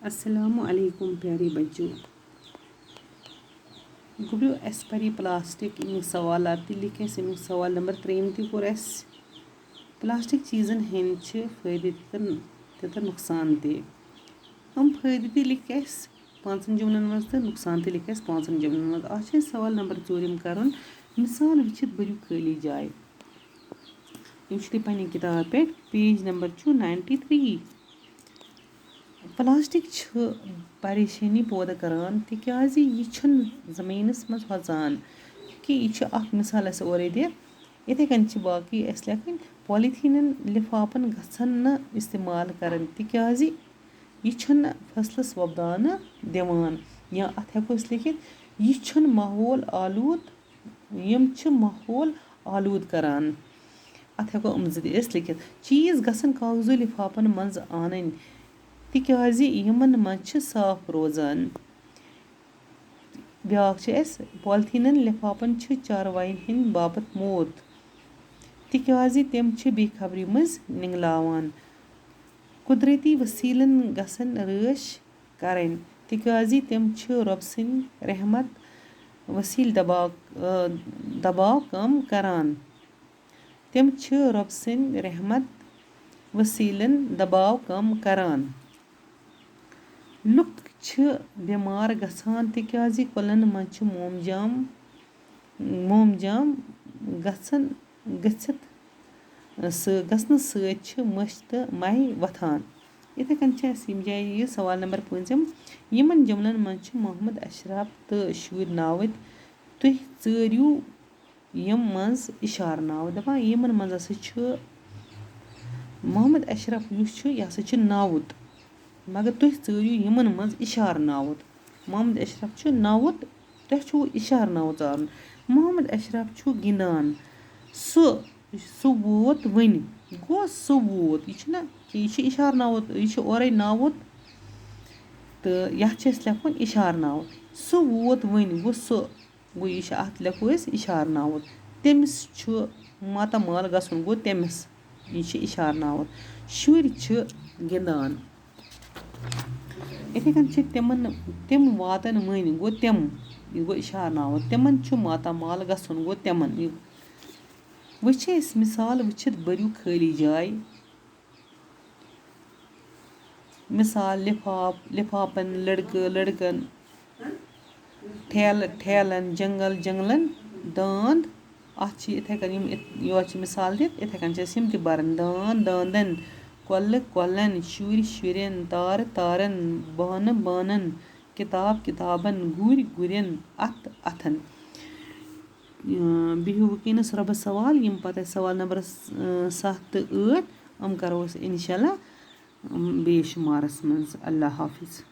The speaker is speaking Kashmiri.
अस्सलामुअलैकुम प्यारे बच्चों। गुब्रियो अस पर प्लास्टिक अमिक सवाल लिखे अमिक सवाल नंबर 3 कोर अस प्लास्टिक चीज़न हंद फ़ायदे तो नुकसान हम फ़ायदे लिख अस 5 जुमलन मज तो नुकसान लिख अस 5 जुमलन मज। आज सवाल नंबर 4 कर मिसाल वचित बरू खाली जाए। पे किताब पे पेज नंबर 93। प्लास्टिक परेशानी पैदा करान तिकाज यह ज़मीनस मज हचान कि यह मिसाल और दिथ इथे कन बाकी लेखन पॉलीथीन लिफाफन गसन न इस्तेमाल करन तिकाज यह फसलस वोपदान दिवान या अत हेको लिखित यह माहौल आलूद यम माहौल आलूद करान। अत हेको लिखित चीज़ गसन कागज़ो लिफाफन मज आनन तिकाज यमन मज साफ रोजान। ब्याक पॉलीथीन लिफाफन चारवाइन हिंद बाबत मौत तिकाज तम बेखबरी मज निगलावान। कुदरती वसीलन गसन रश करन तिकाज तम रब सिंद रहमत वसील दबाव कम करान। तम रब सिंद रहमत वसीलन दबाव कम करान। लुक बीमार गसान तिकाज कुलन मज मोमजाम गसन सत मश तो मह वथान। इथे कन जाए सवाल नंबर 5 यमन जुमलन मज मोहम्मद अशरफ तो शुर नावत तुह चरियो यम मज इशार नाव दपान यमन मज मोहम्मद अशरफ यह नावत मगर तुह चरियो यमन मज इशार नावत। मोहम्मद अशरफ नावत तुह इशार नाव चारन। मोहम्मद अशरफ गिंदान सो वोत वन गो सो वोत यह इशार नावत यह और नावत तो यह लिखुन इशार नाव सो वोत वन गो सो गो यह अत लिखो इशार नावत। तमिस मातामाल गसन गो तमिस यह इशार नावत। शुर गिंदान इथे कन तम वातन वन गो तम यह गो इशार नावत तमन मातामाल गसन गो तमन। वह मिसाल वचित बरू खाली जाए। मिसाल लिफाफन लड़कन ठेलन जंगलन दांद अत इथे कन योर मिसाल दित इथे कन बरन दांद दांदन कोल कोलन शुर शुरन तार तारन बान बानन किताब किताबन गुर गुरन अत अथन। बिहु वकीनस रबस सवाल यम पत सवाल नंबर 7 तो 8 करो इंशाल्लाह बेशुमारस मज। अल्लाह हाफिज।